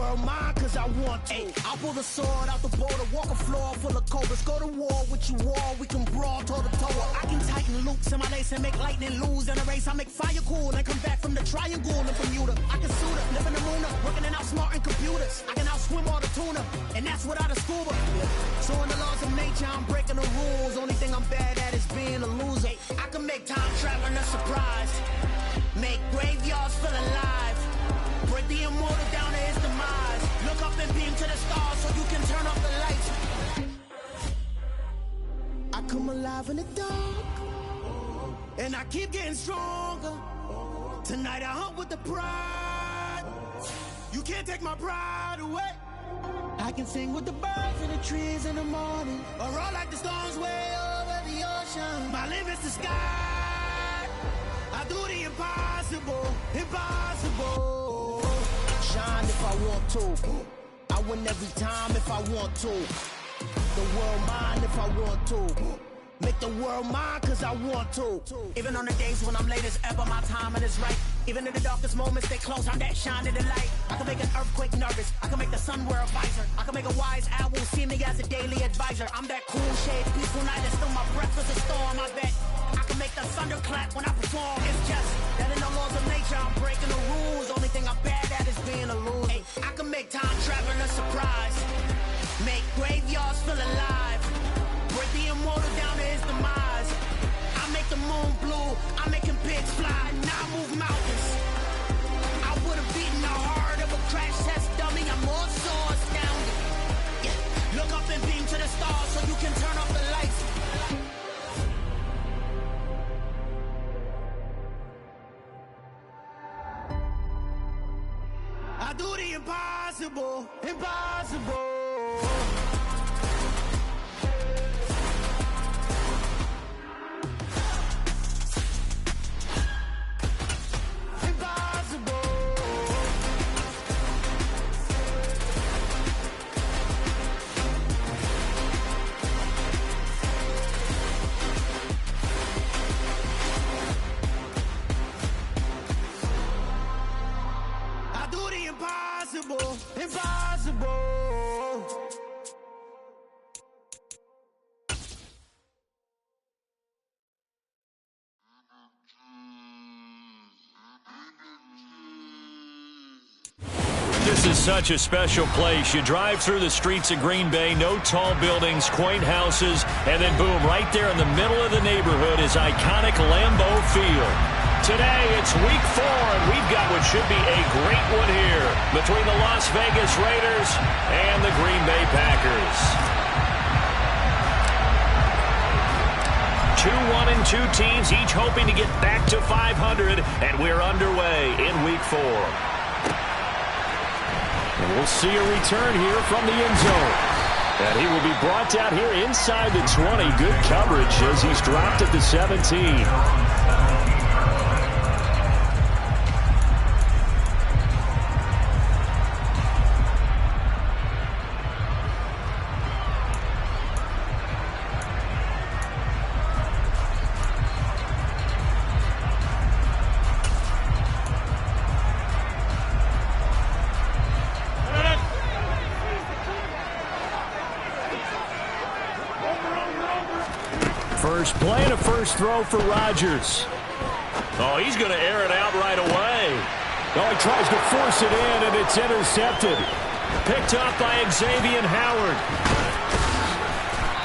world mine cause I want to. I'll pull the sword out the border, walk a floor full of cobras. Go to war with you all, we can brawl toe to toe. I can tighten loops in my lace and make lightning lose in a race. I make fire cool and come back from the triangle in Bermuda. I can suit up, live in the moon up, working and outsmarting computers. I can outswim all the tuna, and that's without a scuba. So in the laws of nature, I'm breaking the rules. Only thing I'm bad at is being a loser. I can make time traveling a surprise, make graveyards feel alive, break the immortal down to his demise. Look up and beam to the stars so you can turn off the lights. I come alive in the dark, and I keep getting stronger. Tonight I hunt with the pride. You can't take my pride away. I can sing with the birds and the trees in the morning, or roll like the storms way over the ocean. My limit's the sky. I do the impossible, impossible. Shine if I want to. I win every time if I want to. The world mine if I want to. Make the world mine cause I want to. Even on the days when I'm late as ever, my timing is right. Even in the darkest moments, stay close, I'm that shining the light. I can make an earthquake nervous, I can make the sun wear a visor. I can make a wise owl see me as a daily advisor. I'm that cool shade, peaceful night, and still my breath is a storm. I bet I can make the thunder clap when I perform. It's just that in the laws of nature, I'm breaking the rules. Only thing I'm bad at is being a loser. Hey, I can make time traveling a surprise, make graveyards feel alive, break the immortal down to his demise. I make the moon blue, I'm making pigs fly, now I move mountains. I would have beaten the heart of a crash test dummy, I'm more so astounded. Yeah. Look up and beam to the stars so you can turn off the lights. I do the impossible, impossible. Impossible. This is such a special place. You drive through the streets of Green Bay, no tall buildings, quaint houses, and then boom, right there in the middle of the neighborhood is iconic Lambeau Field. Today, it's week 4, and we've got what should be a great one here between the Las Vegas Raiders and the Green Bay Packers. 2-1-2 teams, each hoping to get back to 500, and we're underway in week 4. And we'll see a return here from the end zone. And he will be brought down here inside the 20. Good coverage as he's dropped at the 17. First play and a first throw for Rodgers. Oh, he's going to air it out right away. Oh, he tries to force it in, and it's intercepted. Picked up by Xavier Howard.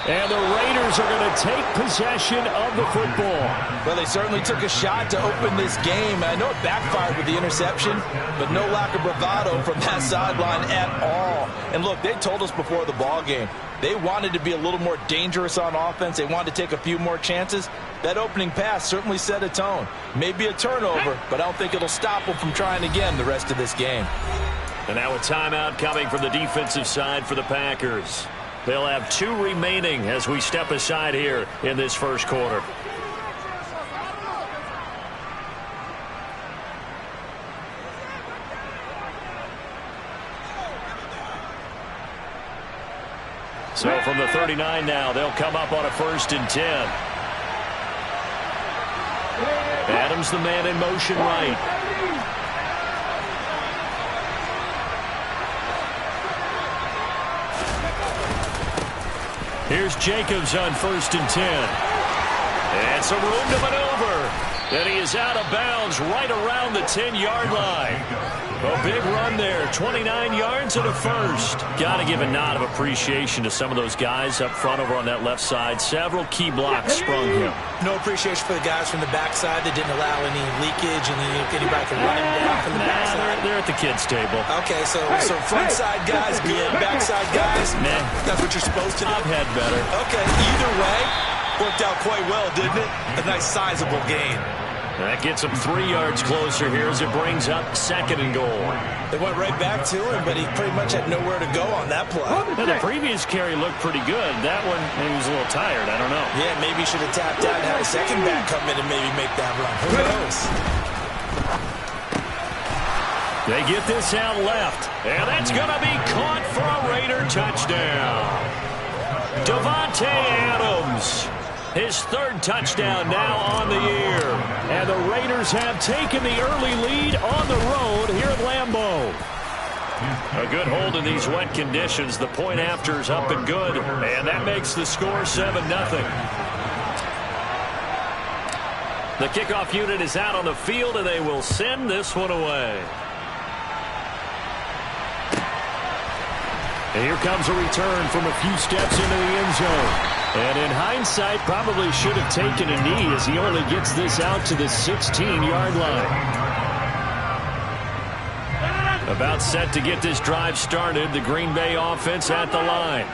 And the Raiders are going to take possession of the football. Well, they certainly took a shot to open this game. I know it backfired with the interception, but no lack of bravado from that sideline at all. And look, they told us before the ball game, they wanted to be a little more dangerous on offense. They wanted to take a few more chances. That opening pass certainly set a tone. Maybe a turnover, but I don't think it'll stop them from trying again the rest of this game. And now a timeout coming from the defensive side for the Packers. They'll have 2 remaining as we step aside here in this first quarter. So from the 39 now, they'll come up on a 1st and 10. Adams the man in motion right. Here's Jacobs on 1st and 10. And some room to maneuver. And he is out of bounds right around the 10-yard line. A big run there, 29 yards and a first. Got to give a nod of appreciation to some of those guys up front over on that left side. Several key blocks sprung here. No appreciation for the guys from the backside that didn't allow any leakage and anybody can run him down from the backside. They're at the kids' table. Okay, so front side guys good, backside guys, man, that's what you're supposed to do. I've had better. Okay, either way, worked out quite well, didn't it? A nice sizable gain. That gets him 3 yards closer here as it brings up 2nd and goal. They went right back to him, but he pretty much had nowhere to go on that play. Now, the previous carry looked pretty good. That one, maybe he was a little tired. I don't know. Yeah, maybe he should have tapped out and had a second back come in and maybe make that run. Who knows? They get this out left, and that's going to be caught for a Raider touchdown. Davante Adams. His 3rd touchdown now on the year. And the Raiders have taken the early lead on the road here at Lambeau. A good hold in these wet conditions. The point after is up and good. And that makes the score 7-0. The kickoff unit is out on the field, and they will send this one away. And here comes a return from a few steps into the end zone. And in hindsight, probably should have taken a knee as he only gets this out to the 16-yard line. About set to get this drive started, the Green Bay offense at the line.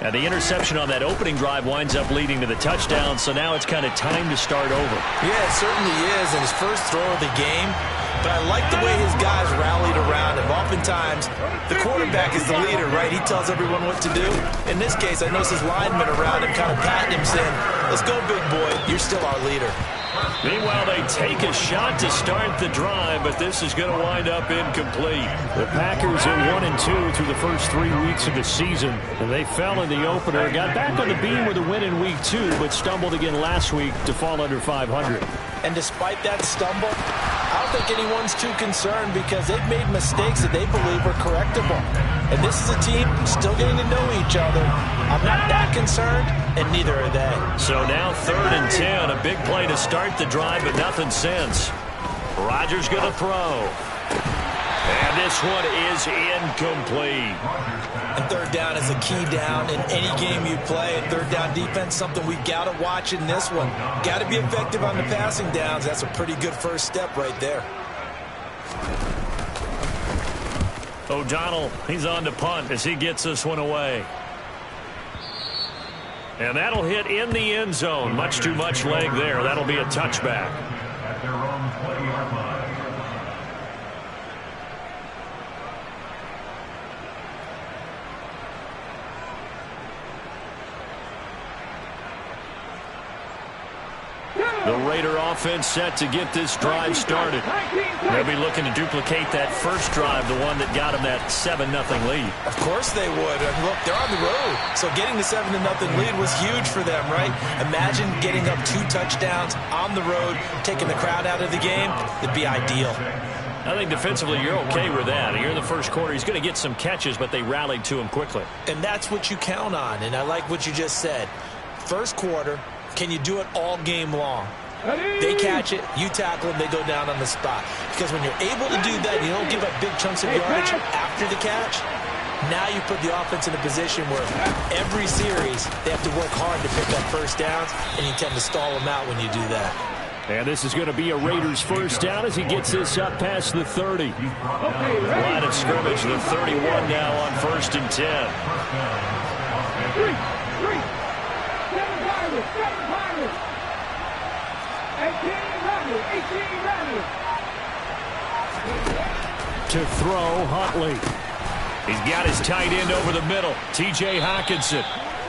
And the interception on that opening drive winds up leading to the touchdown, so now it's kind of time to start over. Yeah, it certainly is, and his first throw of the game. But I like the way his guys rallied around him. Oftentimes, the quarterback is the leader, right? He tells everyone what to do. In this case, I noticed his linemen around him kind of patting him, saying, let's go, big boy. You're still our leader. Meanwhile, they take a shot to start the drive, but this is going to wind up incomplete. The Packers are 1-2 through the first 3 weeks of the season, and they fell in the opener. Got back on the beam with a win in week 2, but stumbled again last week to fall under 500. And despite that stumble, I don't think anyone's too concerned because they've made mistakes that they believe are correctable. And this is a team still getting to know each other. I'm not that concerned, and neither are they. So now 3rd and 10, a big play to start the drive, but nothing since. Rodgers going to throw. And this one is incomplete. And 3rd down is a key down in any game you play. And 3rd down defense, something we've got to watch in this one. Got to be effective on the passing downs. That's a pretty good first step right there. O'Donnell, he's on to punt as he gets this one away. And that'll hit in the end zone. Much too much leg there. That'll be a touchback. At their own 20-yard line. The Raider offense set to get this drive started. They'll be looking to duplicate that first drive, the one that got them that 7-0 lead. Of course they would. And look, they're on the road. So getting the 7-0 lead was huge for them, right? Imagine getting up 2 touchdowns on the road, taking the crowd out of the game. It'd be ideal. I think defensively you're okay with that. Here in the first quarter, he's going to get some catches, but they rallied to him quickly. And that's what you count on. And I like what you just said. First quarter, can you do it all game long? They catch it, you tackle them, they go down on the spot. Because when you're able to do that, you don't give up big chunks of yardage after the catch. Now you put the offense in a position where every series they have to work hard to pick up first downs, and you tend to stall them out when you do that. And this is going to be a Raiders first down as he gets this up past the 30. Line of scrimmage, the 31 now on 1st and 10. To throw, Huntley. He's got his tight end over the middle, T.J. Hockenson.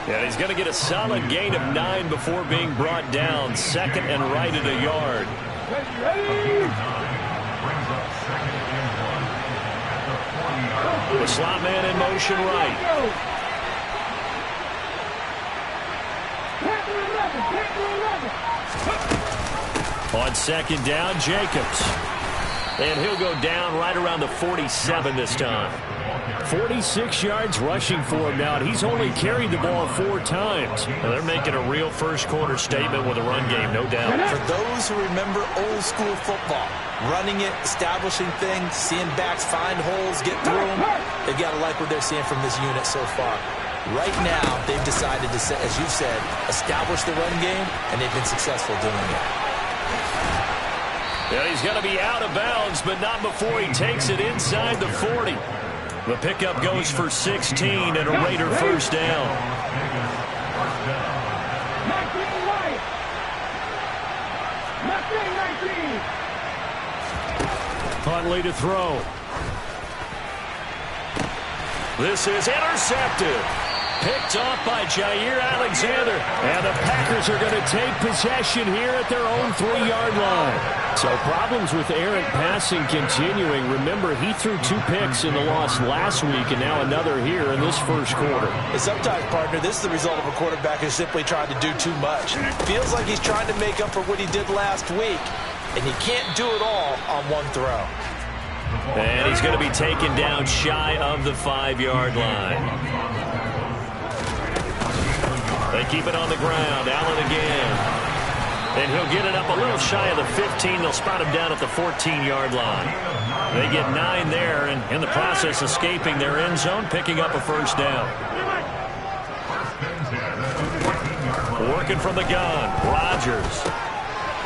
And he's going to get a solid gain of 9 before being brought down. 2nd and right at a yard. The slot man in motion right. On 2nd down, Jacobs. And he'll go down right around the 47 this time. 46 yards rushing for him now, and he's only carried the ball 4 times. Well, they're making a real first-quarter statement with a run game, no doubt. For those who remember old-school football, running it, establishing things, seeing backs find holes, get through them, they've got to like what they're seeing from this unit so far. Right now, they've decided to, as you said, establish the run game, and they've been successful doing it. Yeah, he's going to be out of bounds, but not before he takes it inside the 40. The pickup goes for 16 and a Raider first down. Huntley to throw. This is intercepted. Picked off by Jair Alexander. And the Packers are going to take possession here at their own 3-yard line. So problems with errant passing continuing. Remember, he threw 2 picks in the loss last week and now another here in this first quarter. And sometimes, partner, this is the result of a quarterback who's simply trying to do too much. Feels like he's trying to make up for what he did last week, and he can't do it all on one throw. And he's going to be taken down shy of the 5-yard line. They keep it on the ground. Allen again. And he'll get it up a little shy of the 15. They'll spot him down at the 14-yard line. They get 9 there, and in the process escaping their end zone, picking up a first down. Working from the gun. Rodgers.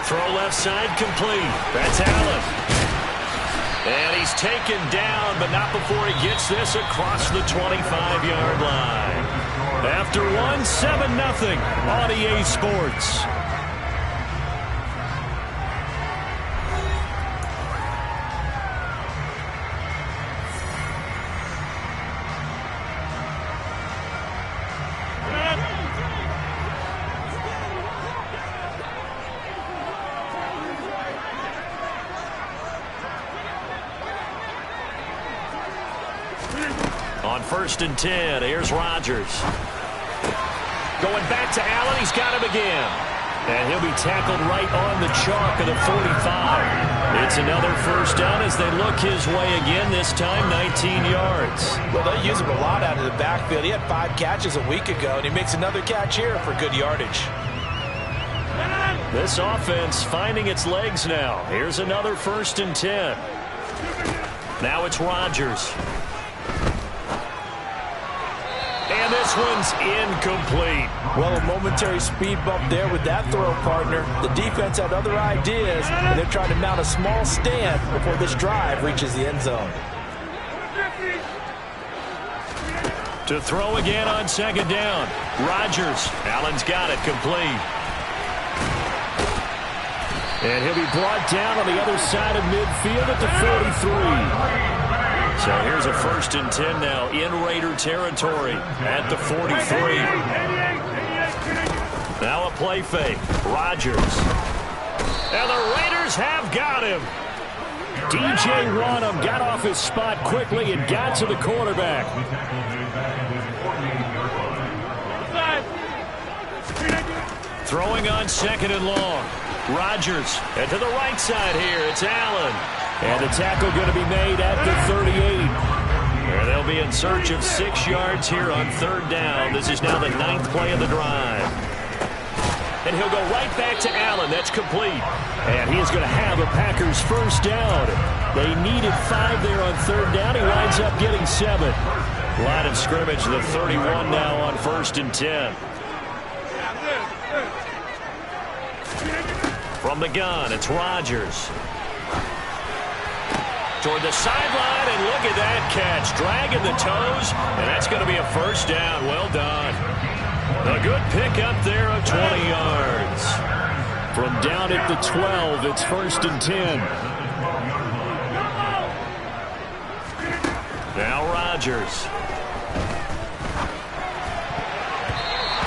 Throw left side complete. That's Allen. And he's taken down, but not before he gets this across the 25-yard line. After 1, 7-0 on EA Sports. On 1st and 10, here's Rodgers. Going back to Allen, he's got him again. And he'll be tackled right on the chalk of the 45. It's another first down as they look his way again, this time 19 yards. Well, they use him a lot out of the backfield. He had 5 catches a week ago, and he makes another catch here for good yardage. This offense finding its legs now. Here's another 1st and 10. Now it's Rodgers. And this one's incomplete. Well, a momentary speed bump there with that throw, partner. The defense had other ideas, and they're trying to mount a small stand before this drive reaches the end zone. To throw again on 2nd down. Rodgers. Allen's got it complete. And he'll be brought down on the other side of midfield at the 43. So here's a 1st and 10 now in Raider territory at the 43. Now a play fake. Rodgers. And the Raiders have got him. DJ Wanham got off his spot quickly and got to the quarterback. Throwing on 2nd and long. Rodgers. And to the right side here, it's Allen. And the tackle going to be made at the 38. And they'll be in search of 6 yards here on 3rd down. This is now the 9th play of the drive. And he'll go right back to Allen. That's complete. And he is going to have a Packers first down. They needed 5 there on 3rd down. He winds up getting 7. Line of scrimmage, the 31 now on 1st and 10. From the gun, it's Rodgers. Toward the sideline, and look at that catch. Dragging the toes, and that's going to be a first down. Well done. A good pickup there of 20 yards. From down at the 12, it's 1st and 10. Now Rodgers.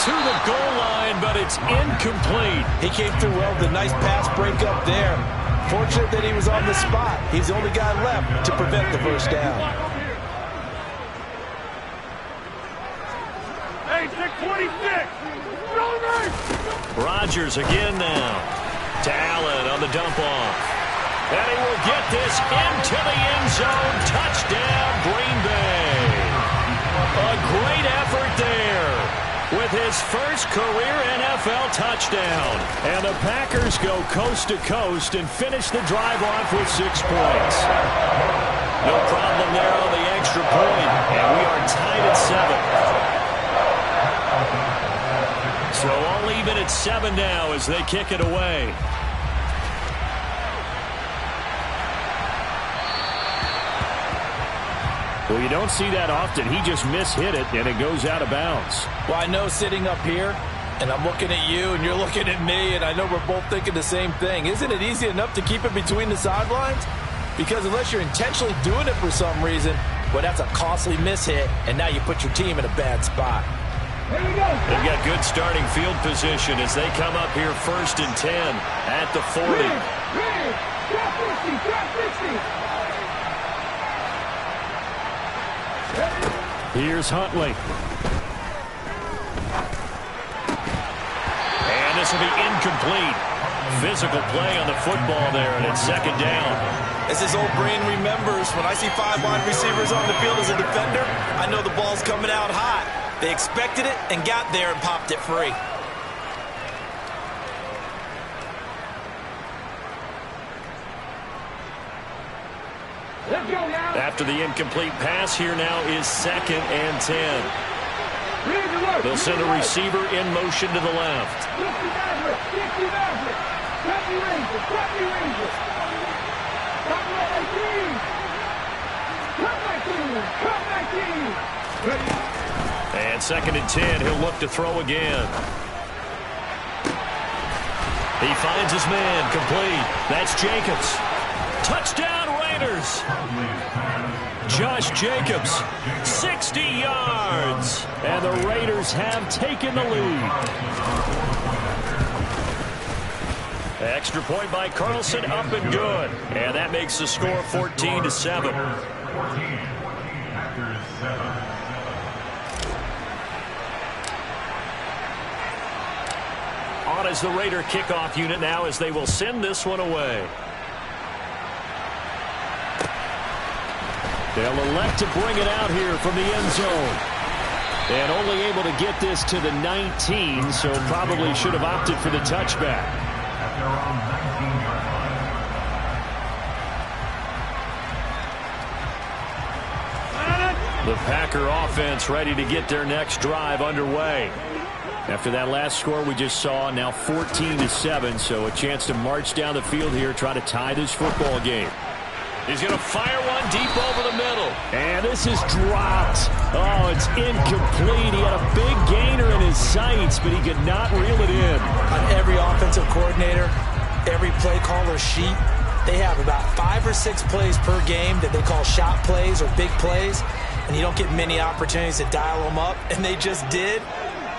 To the goal line, but it's incomplete. He came through well with a nice pass breakup there. Fortunate that he was on the spot. He's the only guy left to prevent the first down. Hey, 626. Rodgers again now. To Allen on the dump off. And he will get this into the end zone. Touchdown, Green Bay. with his first career NFL touchdown. And the Packers go coast to coast and finish the drive off with 6 points. No problem there on the extra point, and we are tied at 7. So all even at 7 now as they kick it away. Well, you don't see that often. He just mishit it, and it goes out of bounds. Well, I know sitting up here, and I'm looking at you, and you're looking at me, and I know we're both thinking the same thing. Isn't it easy enough to keep it between the sidelines? Because unless you're intentionally doing it for some reason, well, that's a costly mishit, and now you put your team in a bad spot. They've got good starting field position as they come up here 1st and 10 at the 40. Here's Huntley. And this will be incomplete. Physical play on the football there, and it's 2nd down. As his old brain remembers, when I see 5 wide receivers on the field as a defender, I know the ball's coming out hot. They expected it and got there and popped it free. After the incomplete pass, here now is 2nd and 10. They'll send a receiver in motion to the left. And 2nd and 10, he'll look to throw again. He finds his man, complete. That's Jacobs. Touchdown, Raiders! Josh Jacobs, 60 yards. And the Raiders have taken the lead. Extra point by Carlson, up and good. And that makes the score 14-7. On as the Raider kickoff unit now as they will send this one away. They'll elect to bring it out here from the end zone. And only able to get this to the 19, so probably should have opted for the touchback. The Packer offense ready to get their next drive underway. After that last score we just saw, now 14-7, so a chance to march down the field here, try to tie this football game. He's going to fire one deep over the middle. And this is dropped. Oh, it's incomplete. He had a big gainer in his sights, but he could not reel it in. On every offensive coordinator, every play caller sheet, they have about 5 or 6 plays per game that they call shot plays or big plays. And you don't get many opportunities to dial them up. And they just did.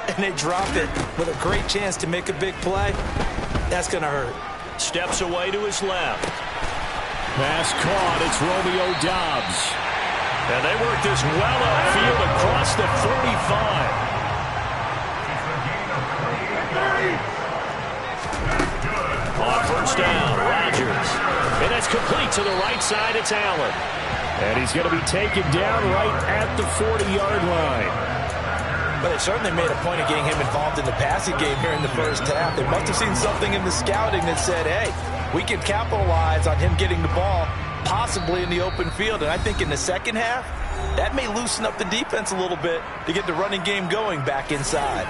And they dropped it with a great chance to make a big play. That's going to hurt. Steps away to his left. Pass caught. It's Romeo Doubs. And they work this well upfield across the 45. On 1st down, Rodgers. And that's complete to the right side. It's Allen. And he's going to be taken down right at the 40-yard line. But they certainly made a point of getting him involved in the passing game here in the first half. They must have seen something in the scouting that said, hey, we can capitalize on him getting the ball possibly in the open field. And I think in the second half, that may loosen up the defense a little bit to get the running game going back inside.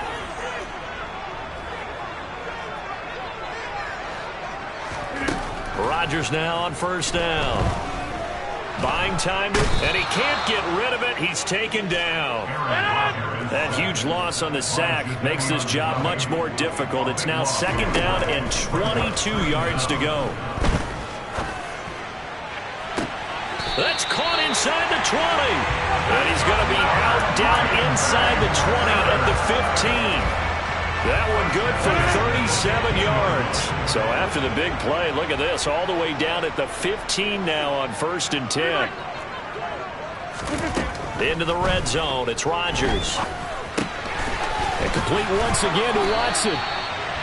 Rodgers now on 1st down. Buying time, and he can't get rid of it. He's taken down. That huge loss on the sack makes this job much more difficult. It's now 2nd down and 22 yards to go. That's caught inside the 20. And he's going to be out down inside the 20 at the 15. That one good for 37 yards. So after the big play, look at this, all the way down at the 15 now on 1st and 10. Into the red zone, it's Rodgers. And complete once again to Watson.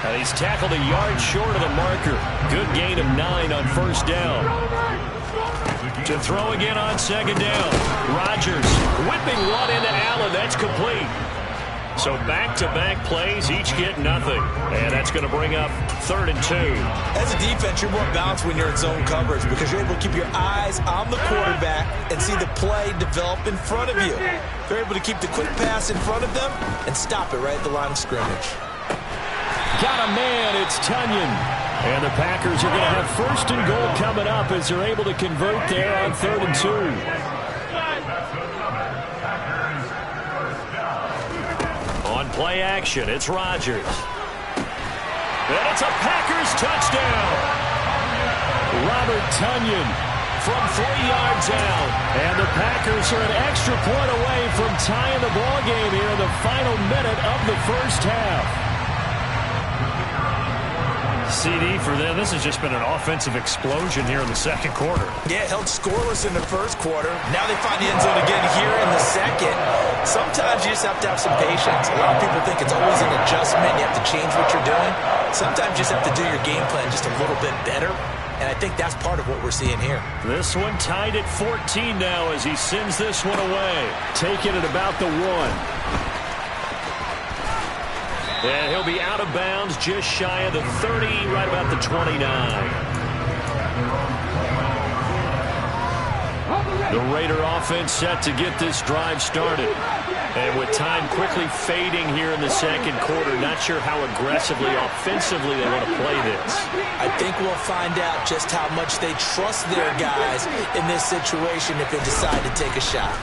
And he's tackled a yard short of the marker. Good gain of 9 on 1st down. To throw again on 2nd down. Rodgers whipping one into Allen. That's complete. So back-to-back plays, each get nothing. And that's going to bring up 3rd and 2. As a defense, you're more balanced when you're in zone coverage because you're able to keep your eyes on the quarterback and see the play develop in front of you. You're able to keep the quick pass in front of them and stop it right at the line of scrimmage. Got a man, it's Tunyon. And the Packers are going to have 1st and goal coming up as they're able to convert there on 3rd and 2. On play action, it's Rodgers. And it's a Packers touchdown. Robert Tunyon from 3 yards out. And the Packers are an extra point away from tying the ball game here in the final minute of the first half. CD for them. This has just been an offensive explosion here in the second quarter. Yeah, held scoreless in the first quarter. Now they find the end zone again here in the second. Sometimes you just have to have some patience. A lot of people think it's always an adjustment. You have to change what you're doing. Sometimes you just have to do your game plan just a little bit better. And I think that's part of what we're seeing here. This one tied at 14 now as he sends this one away. Taking it about the 1. And he'll be out of bounds just shy of the 30, right about the 29. The Raider offense set to get this drive started. And with time quickly fading here in the second quarter, not sure how aggressively, offensively they want to play this. I think we'll find out just how much they trust their guys in this situation if they decide to take a shot.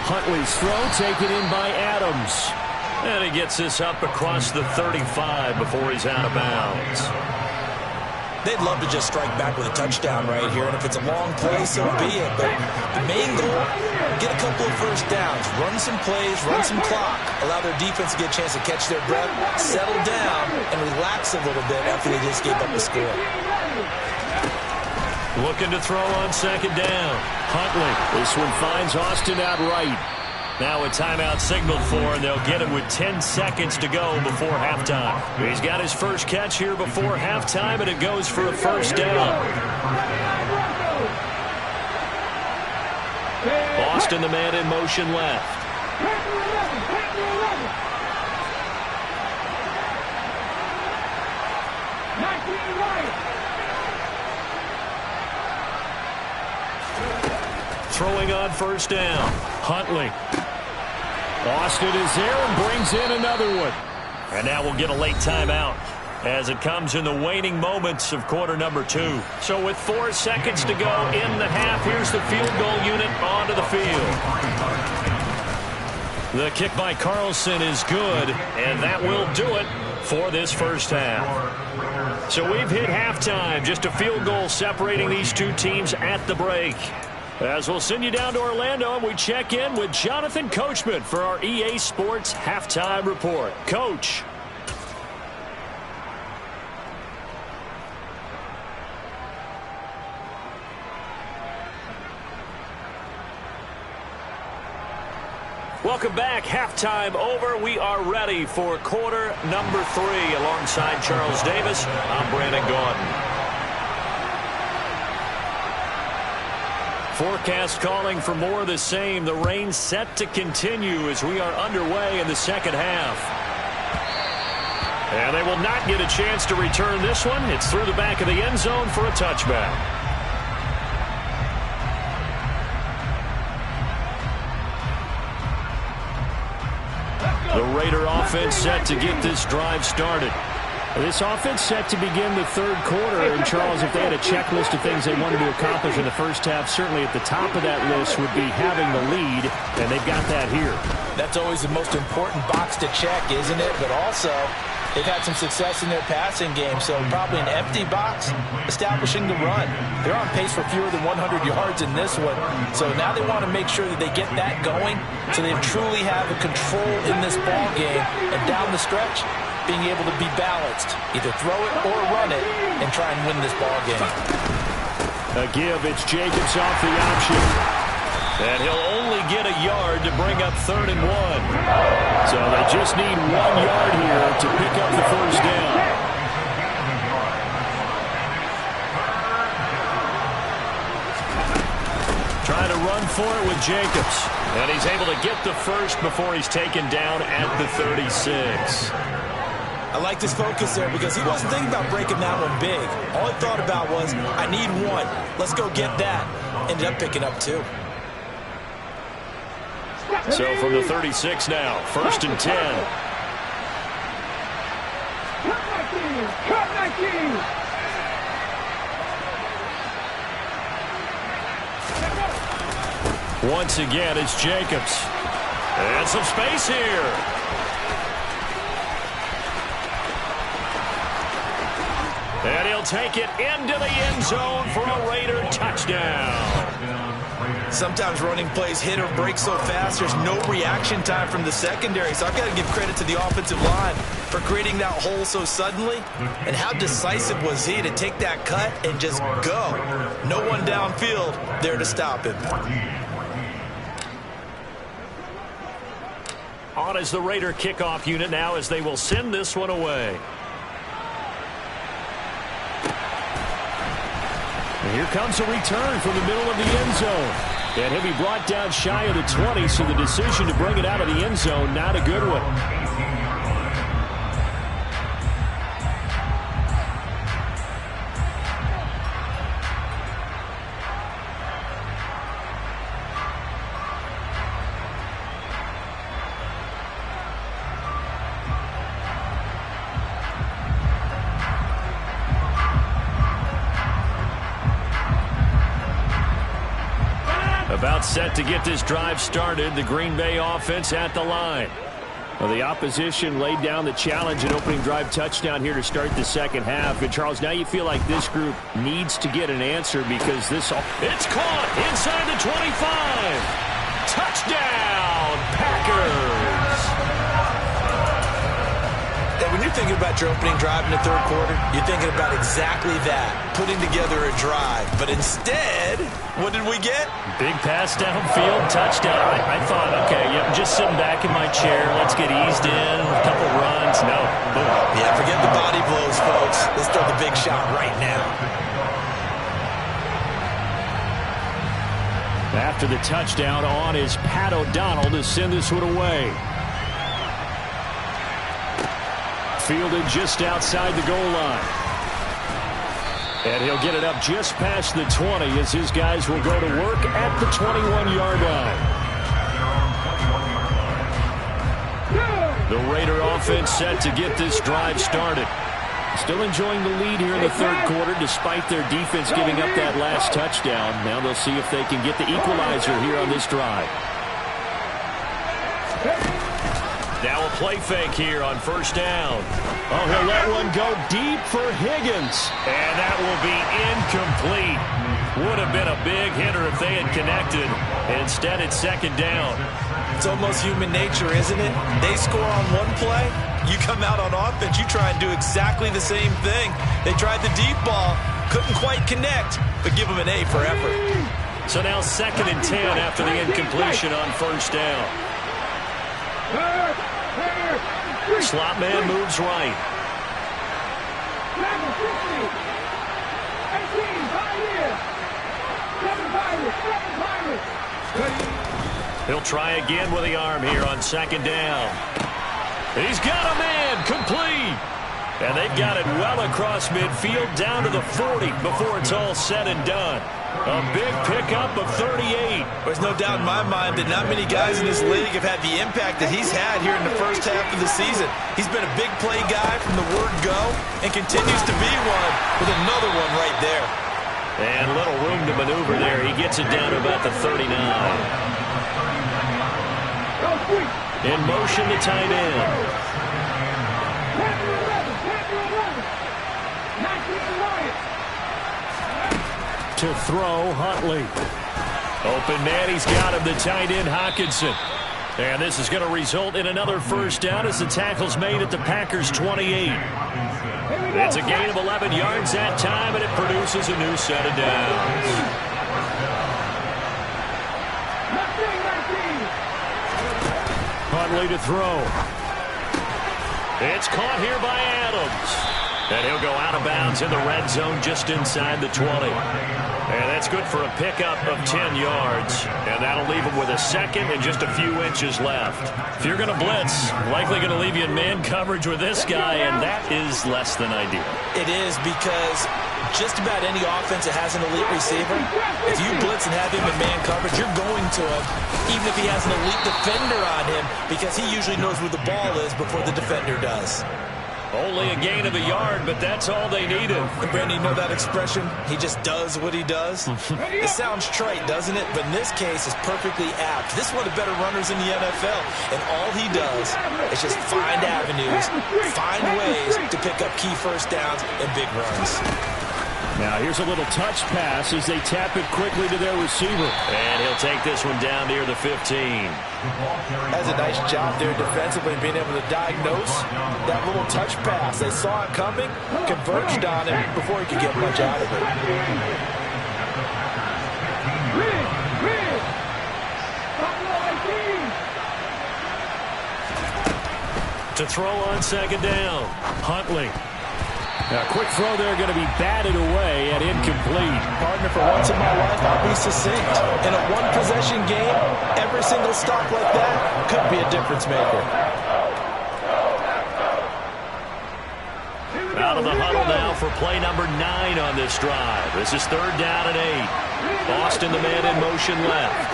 Huntley's throw taken in by Adams. And he gets this up across the 35 before he's out of bounds. They'd love to just strike back with a touchdown right here, and if it's a long play, so be it. But the main goal, get a couple of first downs, run some plays, run some clock, allow their defense to get a chance to catch their breath, settle down, and relax a little bit after they just gave up the score. Looking to throw on 2nd down. Huntley. This one finds Austin outright. Now a timeout signaled for, and they'll get him with 10 seconds to go before halftime. He's got his first catch here before halftime, and it goes for a 1st down. Austin, the man in motion left. Throwing on 1st down. Huntley. Austin is there and brings in another one. And now we'll get a late timeout as it comes in the waning moments of quarter number 2. So with 4 seconds to go in the half, here's the field goal unit onto the field. The kick by Carlson is good, and that will do it for this first half. So we've hit halftime, just a field goal separating these two teams at the break. As we'll send you down to Orlando, and we check in with Jonathan Coachman for our EA Sports Halftime Report. Coach. Welcome back. Halftime over. We are ready for quarter number 3. Alongside Charles Davis, I'm Brandon Gaudin. Forecast calling for more of the same. The rain set to continue as we are underway in the second half. And they will not get a chance to return this one. It's through the back of the end zone for a touchback. The Raider offense set to get this drive started. This offense set to begin the third quarter. And, Charles, if they had a checklist of things they wanted to accomplish in the first half, certainly at the top of that list would be having the lead, and they've got that here. That's always the most important box to check, isn't it? But also, they've had some success in their passing game, so probably an empty box, establishing the run. They're on pace for fewer than 100 yards in this one, so now they want to make sure that they get that going so they truly have a control in this ball game, and down the stretch, being able to be balanced, either throw it or run it, and try and win this ball game. A give, it's Jacobs off the option. And he'll only get a yard to bring up 3rd and 1. So they just need 1 yard here to pick up the first down. Trying to run for it with Jacobs. And he's able to get the first before he's taken down at the 36. I liked his focus there because he wasn't thinking about breaking that one big. All he thought about was, I need one. Let's go get that. Ended up picking up 2. So from the 36 now, 1st and 10. Once again, it's Jacobs. And some space here. And he'll take it into the end zone for a Raider touchdown. Sometimes running plays hit or break so fast, there's no reaction time from the secondary. So I've got to give credit to the offensive line for creating that hole so suddenly. And how decisive was he to take that cut and just go? No one downfield there to stop him. On is the Raider kickoff unit now as they will send this one away. And here comes a return from the middle of the end zone. And he'll be brought down shy of the 20, so the decision to bring it out of the end zone, not a good one. About set to get this drive started. The Green Bay offense at the line. Well, the opposition laid down the challenge and opening drive touchdown here to start the second half. And, Charles, now you feel like this group needs to get an answer because this... It's caught inside the 25. Touchdown, Packers. And when you're thinking about your opening drive in the third quarter, you're thinking about exactly that, putting together a drive. But instead, what did we get? Big pass downfield, touchdown. I thought, okay, yep, just sitting back in my chair. Let's get eased in, a couple runs. No, boom. Yeah, forget the body blows, folks. Let's throw the big shot right now. After the touchdown, on is Pat O'Donnell to send this one away. Fielded just outside the goal line. And he'll get it up just past the 20 as his guys will go to work at the 21-yard line. The Raider offense set to get this drive started. Still enjoying the lead here in the third quarter despite their defense giving up that last touchdown. Now they'll see if they can get the equalizer here on this drive. Now a play fake here on first down. Oh, he'll let one go deep for Higgins. And that will be incomplete. Would have been a big hitter if they had connected. Instead, it's second down. It's almost human nature, isn't it? They score on one play. You come out on offense, you try and do exactly the same thing. They tried the deep ball, couldn't quite connect, but give them an A for effort. So now 2nd and 10 after the incompletion on first down. Slot man moves right. He'll try again with the arm here on second down. He's got a man, complete. And they've got it well across midfield down to the 40 before it's all said and done. A big pickup of 38. There's no doubt in my mind that not many guys in this league have had the impact that he's had here in the first half of the season. He's been a big play guy from the word go and continues to be one with another one right there. And little room to maneuver there. He gets it down to about the 39. In motion, the tight end. To throw, Huntley. Open man, he's got him, the tight end, Hockenson. And this is going to result in another first down as the tackle's made at the Packers' 28. It's a gain of 11 yards that time, and it produces a new set of downs. Huntley to throw. It's caught here by Adams. And he'll go out of bounds in the red zone just inside the 20. And that's good for a pickup of 10 yards. And that'll leave him with a second and just a few inches left. If you're going to blitz, likely going to leave you in man coverage with this guy, and that is less than ideal. It is, because just about any offense that has an elite receiver, if you blitz and have him in man coverage, you're going to him, even if he has an elite defender on him, because he usually knows where the ball is before the defender does. Only a gain of a yard, but that's all they needed. And Brandon, you know that expression? He just does what he does? It sounds trite, doesn't it? But in this case, it's perfectly apt. This is one of the better runners in the NFL. And all he does is just find avenues, find ways to pick up key first downs and big runs. Now here's a little touch pass as they tap it quickly to their receiver. And he'll take this one down near the 15. Has a nice job there defensively, being able to diagnose that little touch pass. They saw it coming, converged on it before he could get much out of it. To throw on second down, Huntley. A quick throw there, going to be batted away and incomplete. Partner, for once in my life, I'll be succinct. In a one-possession game, every single stop like that could be a difference maker. Out of the huddle now for play number 9 on this drive. This is 3rd down and 8. Boston, the man in motion left.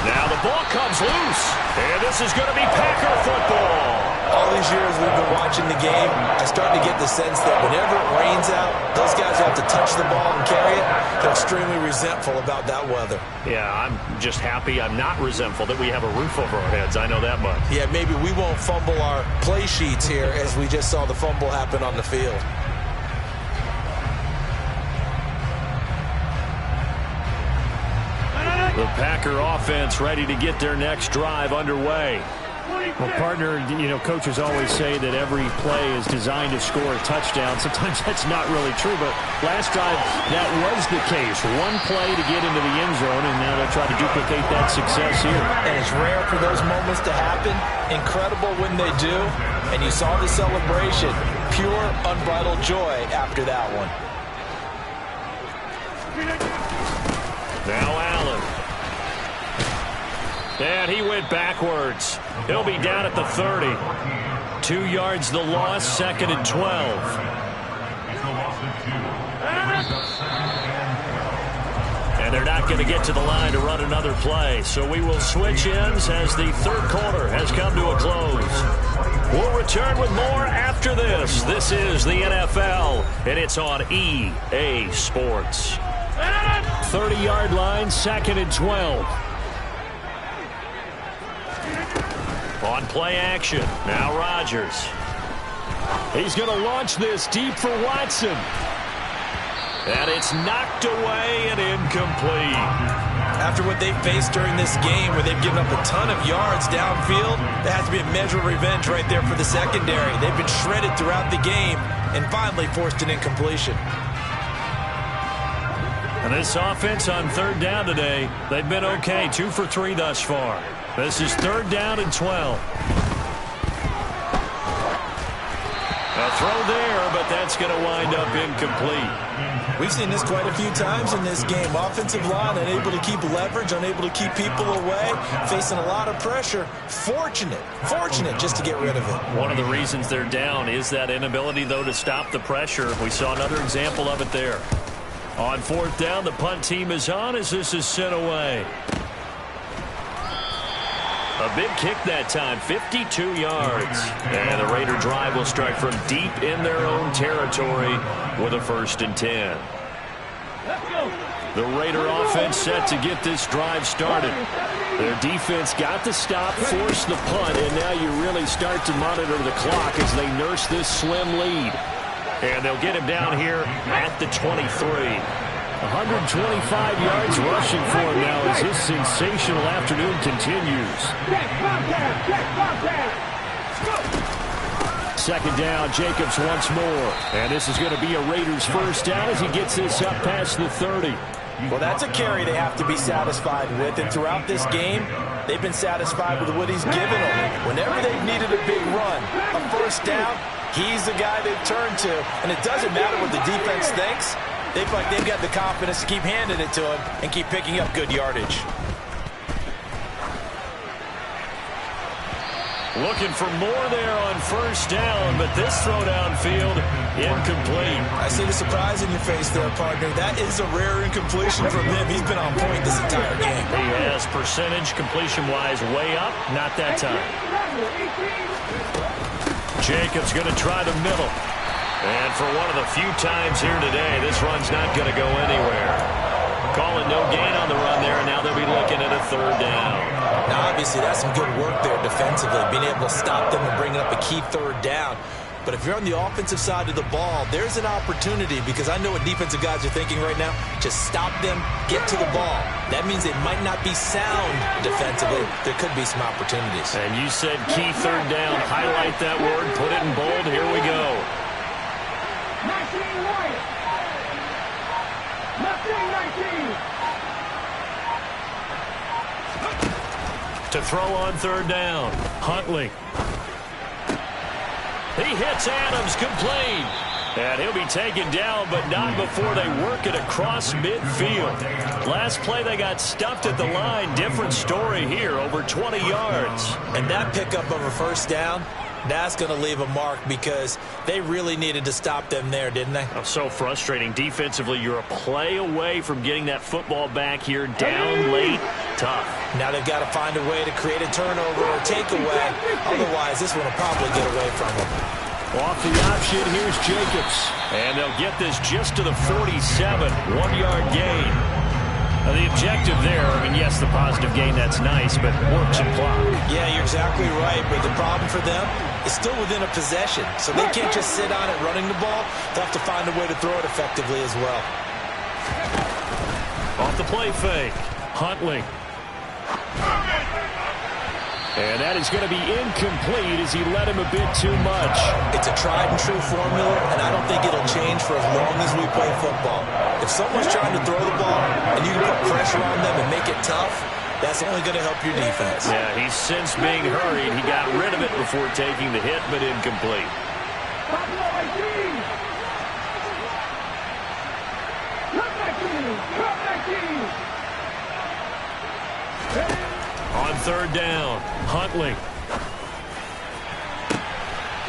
Now the ball comes loose, and this is going to be Packer football. All these years we've been watching the game, I start to get the sense that whenever it rains out, those guys who have to touch the ball and carry it, they're extremely resentful about that weather. Yeah, I'm just happy I'm not resentful that we have a roof over our heads. I know that much. Yeah, maybe we won't fumble our play sheets here as we just saw the fumble happen on the field. The Packer offense ready to get their next drive underway. Well, partner, you know, coaches always say that every play is designed to score a touchdown. Sometimes that's not really true, but last drive, that was the case. One play to get into the end zone, and now they'll try to duplicate that success here. And it's rare for those moments to happen. Incredible when they do. And you saw the celebration. Pure, unbridled joy after that one. Now Allen. And he went backwards. He'll be down at the 30. 2 yards the loss, 2nd and 12. And they're not going to get to the line to run another play. So we will switch ends as the 3rd quarter has come to a close. We'll return with more after this. This is the NFL, and it's on EA Sports. 30-yard line, 2nd and 12. On play action, now Rodgers. He's going to launch this deep for Watson. And it's knocked away and incomplete. After what they've faced during this game, where they've given up a ton of yards downfield, there has to be a measure of revenge right there for the secondary. They've been shredded throughout the game and finally forced an incompletion. And this offense on 3rd down today, they've been okay. 2 for 3 thus far. This is 3rd down and 12. A throw there, but that's going to wind up incomplete. We've seen this quite a few times in this game. Offensive line unable to keep leverage, unable to keep people away, facing a lot of pressure. Fortunate just to get rid of it. One of the reasons they're down is that inability, though, to stop the pressure. We saw another example of it there. On 4th down, the punt team is on as this is sent away. A big kick that time, 52 yards. And the Raider drive will start from deep in their own territory with a 1st and 10. The Raider offense set to get this drive started. Their defense got the stop, forced the punt, and now you really start to monitor the clock as they nurse this slim lead. And they'll get him down here at the 23. 125 yards rushing for him now as his sensational afternoon continues. 2nd down, Jacobs once more. And this is going to be a Raiders 1st down as he gets this up past the 30. Well, that's a carry they have to be satisfied with. And throughout this game, they've been satisfied with what he's given them. Whenever they've needed a big run, a first down, he's the guy they've turned to. And it doesn't matter what the defense thinks. They feel like they've got the confidence to keep handing it to him and keep picking up good yardage. Looking for more there on first down, but this throw downfield, incomplete. I see the surprise in your face there, partner. That is a rare incompletion from him. He's been on point this entire game. He has percentage completion-wise way up, not that time. Jacobs going to try the middle. And for one of the few times here today, this run's not going to go anywhere. Calling no gain on the run there, and now they'll be looking at a third down. Now, obviously, that's some good work there defensively, being able to stop them and bringing up a key third down. But if you're on the offensive side of the ball, there's an opportunity, because I know what defensive guys are thinking right now. Just stop them, get to the ball. That means they might not be sound defensively. There could be some opportunities. And you said key third down. Highlight that word, put it in bold. Here we go. To throw on third down, Huntley. He hits Adams, complete. And he'll be taken down, but not before they work it across midfield. Last play, they got stuffed at the line. Different story here, over 20 yards. And that pickup of a first down, that's going to leave a mark, because they really needed to stop them there, didn't they? Oh, so frustrating. Defensively, you're a play away from getting that football back here, down late. Tough. Now they've got to find a way to create a turnover or takeaway. Otherwise, this one will probably get away from them. Off the option, here's Jacobs. And they'll get this just to the 47. 1-yard gain. The objective there, I mean, yes, the positive gain, that's nice, but work some clock. Yeah, you're exactly right, but the problem for them is still within a possession, so they can't just sit on it running the ball. They'll have to find a way to throw it effectively as well. Off the play fake, Huntley. And that is going to be incomplete as he led him a bit too much. It's a tried-and-true formula, and I don't think it'll change for as long as we play football. If someone's trying to throw the ball and you can put pressure on them and make it tough, that's only going to help your defense. Yeah, he's since being hurried. He got rid of it before taking the hit, but incomplete. On third down, Huntley.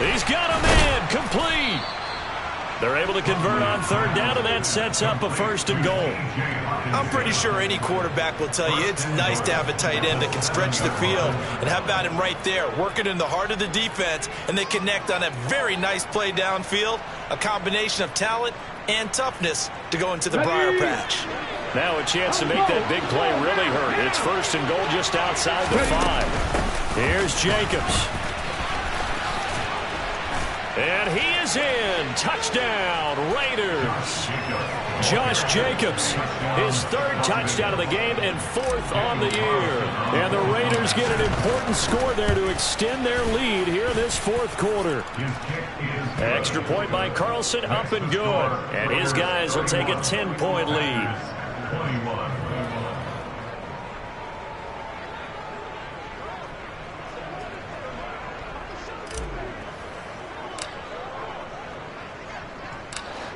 He's got a man, complete. They're able to convert on third down, and that sets up a first and goal. I'm pretty sure any quarterback will tell you it's nice to have a tight end that can stretch the field. And how about him right there, working in the heart of the defense, and they connect on a very nice play downfield, a combination of talent and toughness to go into the briar patch. Now a chance to make that big play really hurt. It's first and goal just outside the 5. Here's Jacobs. And he is in. Touchdown, Raiders. Josh Jacobs, his 3rd touchdown of the game and 4th on the year. And the Raiders get an important score there to extend their lead here in this 4th quarter. Extra point by Carlson, up and good. And his guys will take a 10-point lead. 21.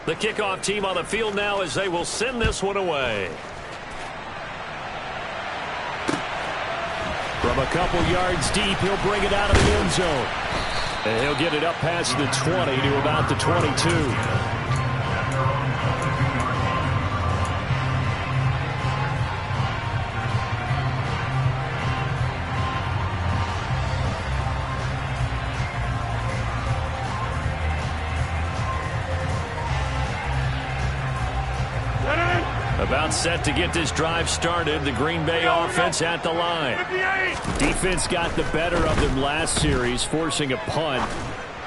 The kickoff team on the field now as they will send this one away. From a couple yards deep, he'll bring it out of the end zone. And he'll get it up past the 20 to about the 22. About set to get this drive started. The Green Bay offense at the line. Defense got the better of them last series, forcing a punt.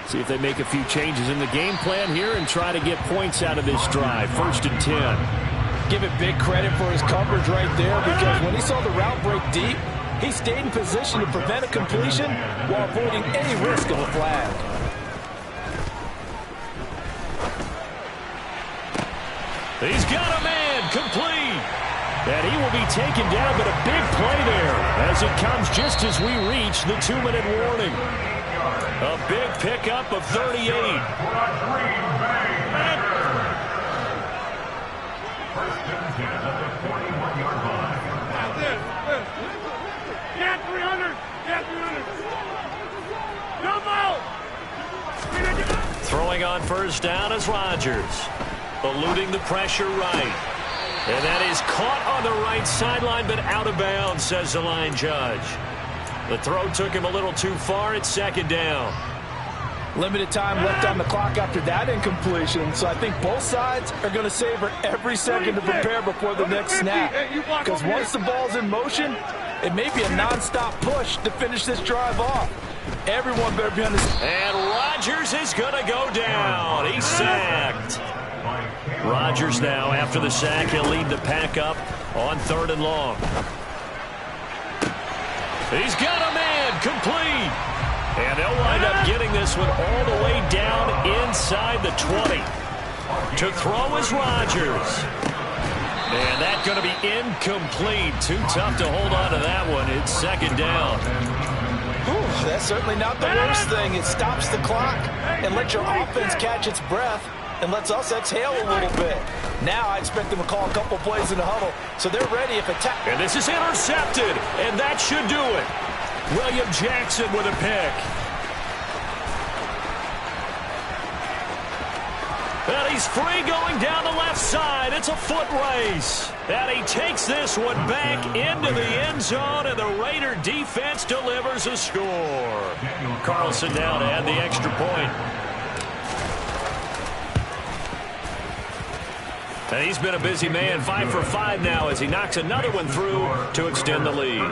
See if they make a few changes in the game plan here and try to get points out of this drive. 1st and 10. Give it big credit for his coverage right there, because when he saw the route break deep, he stayed in position to prevent a completion while avoiding any risk of a flag. He's got a man, complete. And he will be taken down, but a big play there as it comes just as we reach the 2-minute warning. A big pickup of 38. First and 10 at the 41-yard line. Get 300. Get 300. Come out. Throwing on first down is Rodgers. Eluding the pressure right. And that is caught on the right sideline, but out of bounds, says the line judge. The throw took him a little too far. It's second down. Limited time left on the clock after that incompletion, so I think both sides are going to savor every second to prepare before the next snap. Because once the ball's in motion, it may be a nonstop push to finish this drive off. Everyone better be on this. And Rodgers is going to go down. He's sacked. Rodgers now, after the sack, he'll lead the pack up on 3rd and long. He's got a man complete. And they'll wind up getting this one all the way down inside the 20. To throw is Rodgers. And that's going to be incomplete. Too tough to hold on to that one. It's second down. Whew, that's certainly not the worst thing. It stops the clock and lets your offense catch its breath and lets us exhale a little bit. Now I expect them to call a couple plays in the huddle so they're ready if attack. And this is intercepted, and that should do it. William Jackson with a pick. And he's free going down the left side. It's a foot race. And he takes this one back into the end zone, and the Raider defense delivers a score. Carlson now to add the extra point. And he's been a busy man, 5 for 5 now as he knocks another one through to extend the lead.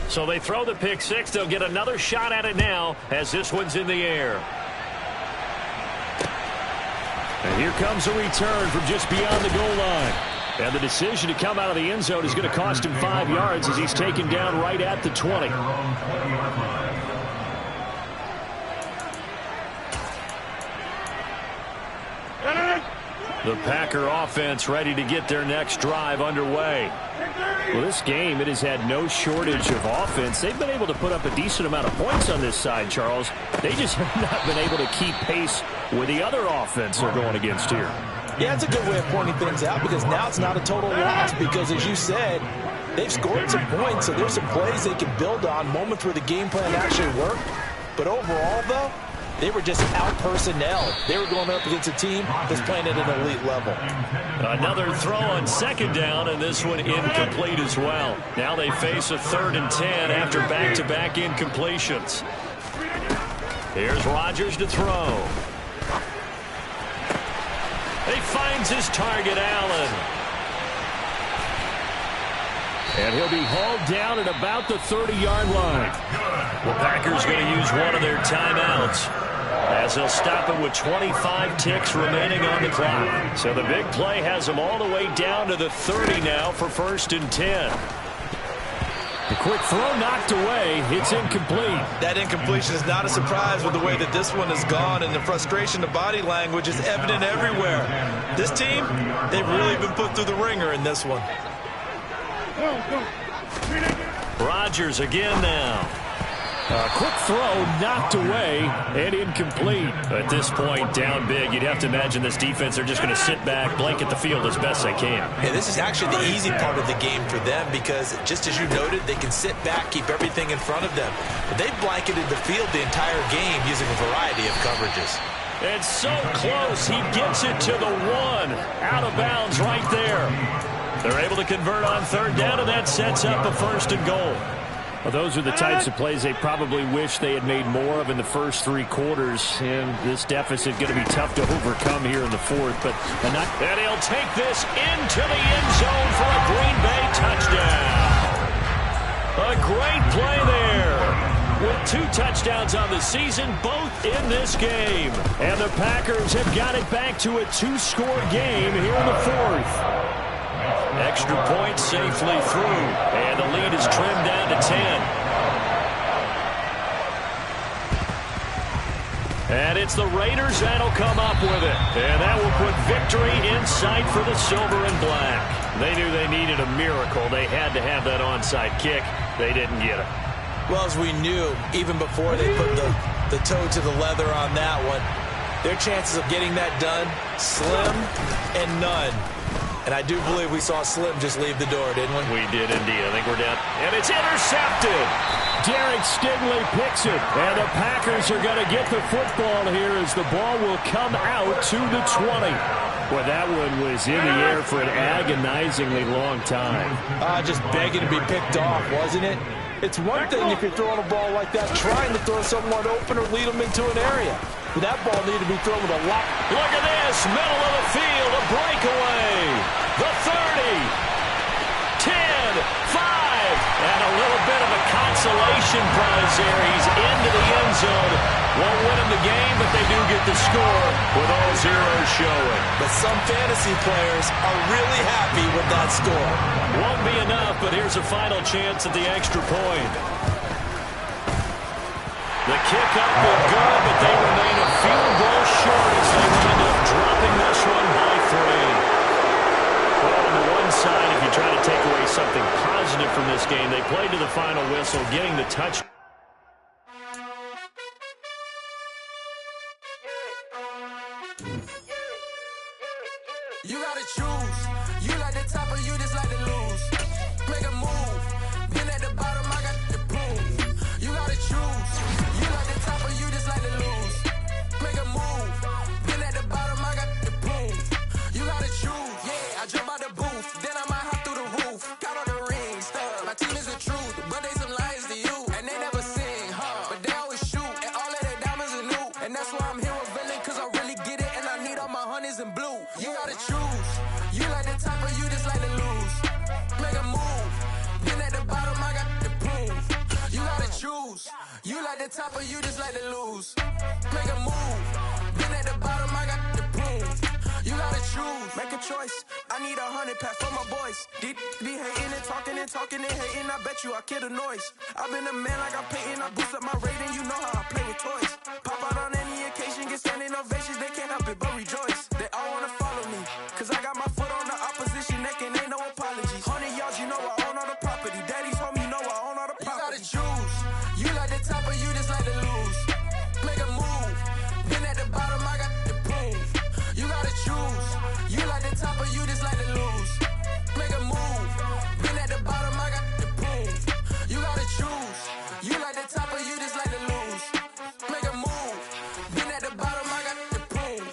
So they throw the pick six. They'll get another shot at it now as this one's in the air. And here comes a return from just beyond the goal line. And the decision to come out of the end zone is going to cost him 5 yards as he's taken down right at the 20. The Packer offense ready to get their next drive underway. Well, this game, it has had no shortage of offense. They've been able to put up a decent amount of points on this side, Charles. They just have not been able to keep pace with the other offense they're going against here. Yeah, it's a good way of pointing things out because now it's not a total loss because, as you said, they've scored some points, so there's some plays they can build on, moments where the game plan actually worked. But overall, though, they were just out-personnel. They were going up against a team that's playing at an elite level. Another throw on second down, and this one incomplete as well. Now they face a 3rd and 10 after back-to-back incompletions. Here's Rodgers to throw. He finds his target, Allen. And he'll be hauled down at about the 30-yard line. The Packers going to use one of their timeouts as they'll stop it with 25 ticks remaining on the clock. So the big play has them all the way down to the 30 now for 1st and 10. The quick throw knocked away. It's incomplete. That incompletion is not a surprise with the way that this one has gone, and the frustration, the body language is evident everywhere. This team, they've really been put through the ringer in this one. Rodgers again now. A quick throw knocked away and incomplete. At this point, down big, you'd have to imagine this defense, they're just going to sit back, blanket the field as best they can. And this is actually the easy part of the game for them because, just as you noted, they can sit back, keep everything in front of them. But they've blanketed the field the entire game using a variety of coverages. And so close, he gets it to the 1. Out of bounds right there. They're able to convert on 3rd down, and that sets up a 1st and goal. Well, those are the types of plays they probably wish they had made more of in the first 3 quarters. And this deficit going to be tough to overcome here in the 4th. And he'll take this into the end zone for a Green Bay touchdown. A great play there. With 2 touchdowns on the season, both in this game. And the Packers have got it back to a 2-score game here in the 4th. Extra point safely through, and the lead is trimmed down to 10. And it's the Raiders that'll come up with it. And that will put victory in sight for the silver and black. They knew they needed a miracle. They had to have that onside kick. They didn't get it. Well, as we knew, even before they put the toe to the leather on that one, their chances of getting that done, slim and none. And I do believe we saw Slim just leave the door, didn't we? We did indeed. I think we're down. And it's intercepted. Derek Stingley picks it. And the Packers are going to get the football here as the ball will come out to the 20. Well, that one was in the air for an agonizingly long time. Just begging to be picked off, wasn't it? It's one thing if you're throwing a ball like that, trying to throw someone open or lead them into an area. But that ball needed to be thrown with a lot. Look at this, middle of the field, a breakaway. The 30, 10, 5, and a little bit of a consolation prize there. He's into the end zone. Won't win him the game, but they do get the score with all zeros showing. But some fantasy players are really happy with that score. Won't be enough, but here's a final chance at the extra point. The kick up and good, but they remain a field goal short as they wind up dropping this one by 3. Well, on the one side, if you try to take away something positive from this game, they played to the final whistle, getting the touch. You gotta choose. You like the top or you just like to lose. Make a move. Been at the bottom, I got the prove. You gotta choose. You like the top or you just like to lose. Make a move. Been at the bottom, I got the prove. You gotta choose. Yeah, I jump out the booth. Then I might hop through the roof. Got all the rings. My team is the truth, but they some liars to you. And they never sing, but they always shoot. And all of their diamonds are new. And that's why I'm here with Villain, cause I really get it. And I need all my honeys in blue. You gotta choose. You like the top or you just like to lose. Make a move. Been at the bottom, I got the proof. You gotta choose. You like the top or you just like to lose. Make a move. Been at the bottom, I got the proof. You gotta choose. Make a choice. I need 100 pass for my boys. Deep be hating and talking and hating. I bet you I kill the noise. I've been a man like I'm Peyton. I boost up my rating. You know how I play with toys. Pop out on any occasion, get standing ovations. They can't help it but rejoice. They all wanna follow me, cause I got my foot on the opposition neck and ain't no apologies. 100 yards, you know I own all the property. Daddy's home, you know I own all the property. You gotta choose. You like the top or you just like to lose. Make a move. Been at the bottom, I got the proof. You gotta choose. You like the top or you just like to lose. Make a move. Been at the bottom, I got the proof. You gotta choose. You like the top or you just like to lose. Make a move. Been at the bottom, I got the proof.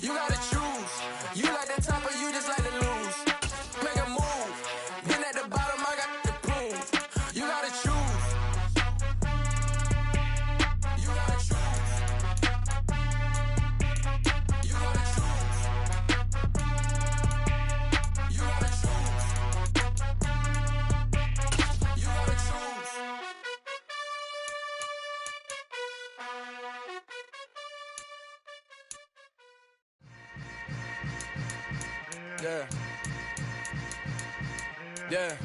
You gotta choose. You like the top or you just like to lose. Make a move. Been at the bottom, I got the proof. You gotta choose. You gotta choose. You gotta choose. You gotta choose. You gotta choose. Yeah. Yeah.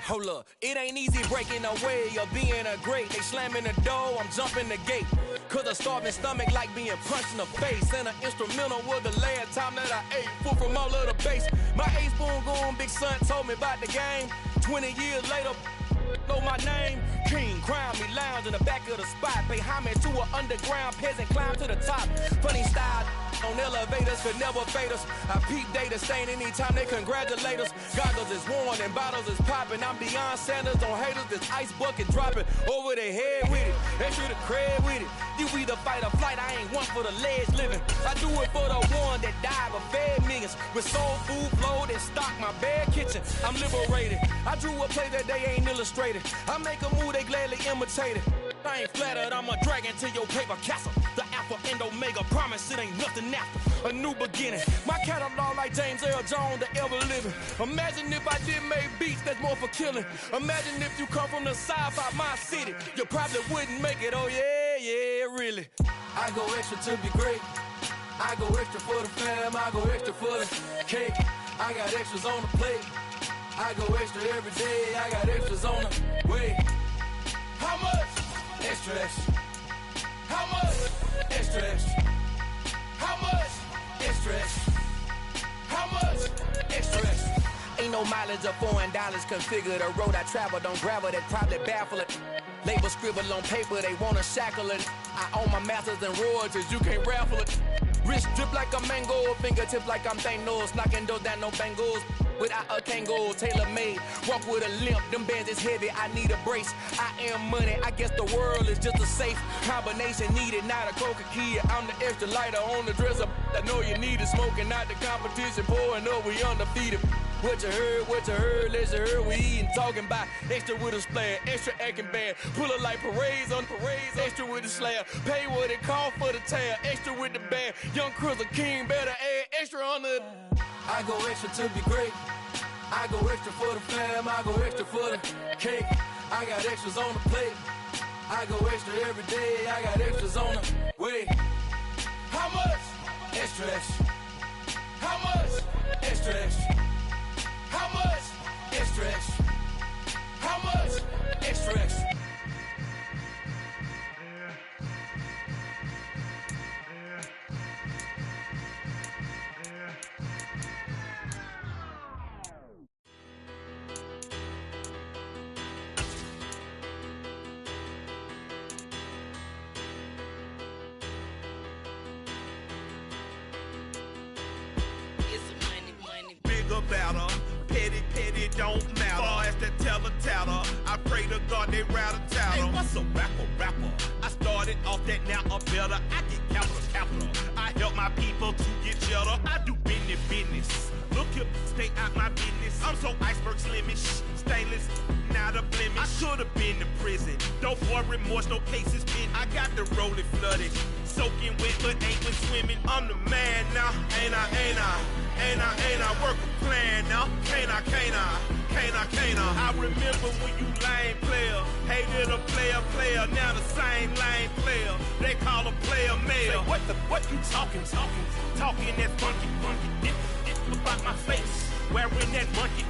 Hold up, it ain't easy breaking away or being a great. They slamming the door, I'm jumping the gate. Cause a starving stomach like being punched in the face. And an instrumental was the last time that I ate food from all of the base. My ace boom goon, big son told me about the game. 20 years later, know my name. King, crown me, lounge in the back of the spot. Pay homage to an underground peasant, climb to the top. Funny style on elevators could never fade us. I peep data stain anytime they congratulate us. Goggles is worn and bottles is popping. I'm Deion Sanders on haters, this ice bucket dropping over their head with it. Extra the cred with it. You either fight or flight, I ain't one for the ledge living. I do it for the one that died but fed millions. With soul food flowed and stocked my bad kitchen. I'm liberated. I drew a play that they ain't illustrated. I make a move, they gladly imitate it. I ain't flattered, I'm a dragon to your paper castle. The alpha and omega, promise it ain't nothing after. A new beginning. My catalog like James Earl Jones, the ever living. Imagine if I did make beats that's more for killing. Imagine if you come from the south out my city. You probably wouldn't make it, oh yeah, yeah, really. I go extra to be great. I go extra for the fam, I go extra for the cake. I got extras on the plate. I go extra every day, I got extras on the way. How much? Extra, extra. How much? Extra, extra. How much? Extra, extra. How much? Extra, extra. Ain't no mileage of $4 configure the road I travel. Don't gravel, that probably baffle it. Label scribble on paper, they wanna shackle it. I own my masters and royalties, you can't raffle it. Wrist drip like a mango, fingertips like I'm Thanos. Knocking doors down, no bangles. Without a Kango, tailor-made. Walk with a limp, them bands is heavy, I need a brace. I am money, I guess the world is just a safe combination needed, not a coca key. I'm the extra lighter on the dresser. I know you need it, smoking out the competition, pouring up, we undefeated. What you heard, let you heard, we eatin', talking about extra with a splash, extra acting bad, pull up like parades on parades, extra with the slab, pay what it cost for the tab, extra with the band, young Chris a king, better add extra on the. I go extra to be great, I go extra for the fam, I go extra for the cake, I got extras on the plate, I go extra every day, I got extras on the way. How much? Extra, extra. How much? Extra, extra. How much? Extra, extra. How much? Extra, extra. Better. Petty, don't matter. Far as that tell-a-tatter, I pray to God they rat-a-tatter. Hey, what's a rapper? I started off that, now I'm better. I get capital. I help my people to get cheddar. I do business. Look here, stay out my business. I'm so iceberg slimish, stainless, not a blemish. I should've been in prison. Don't for remorse, no cases pinned. I got the rolling flooded, soaking wet, but ain't been swimming. I'm the man now, ain't I work a plan now, can't I? I remember when you lame player, hated a player, now the same lame player, they call a player male. Say, what you talking that funky, get about my face, wearing that monkey,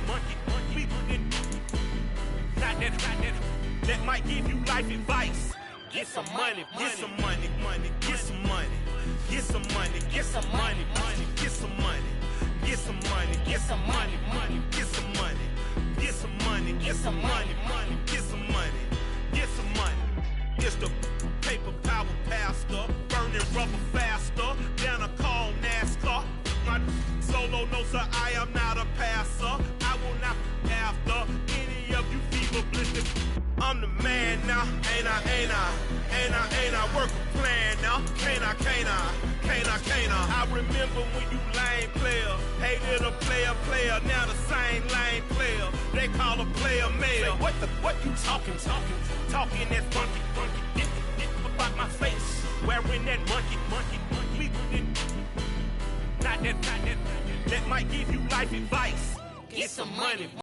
not that might give you life advice. Get some money, get some money, get some money, get some money, get some money, get some money. Get some money, get some money, get some money, get some money, get some money, get some money, get some money. It's the paper power pastor, burning rubber faster than a call NASCAR. My solo, no sir, I am not a passer. I will not after any of you fever blitzed. I'm the man now, ain't I work a plan now, can't I? I remember when you lame player, hated a player, now the same lame player, they call a player male. Say, what you talking that funky, get about my face, wearing that monkey, not that might give you life advice. Get some money.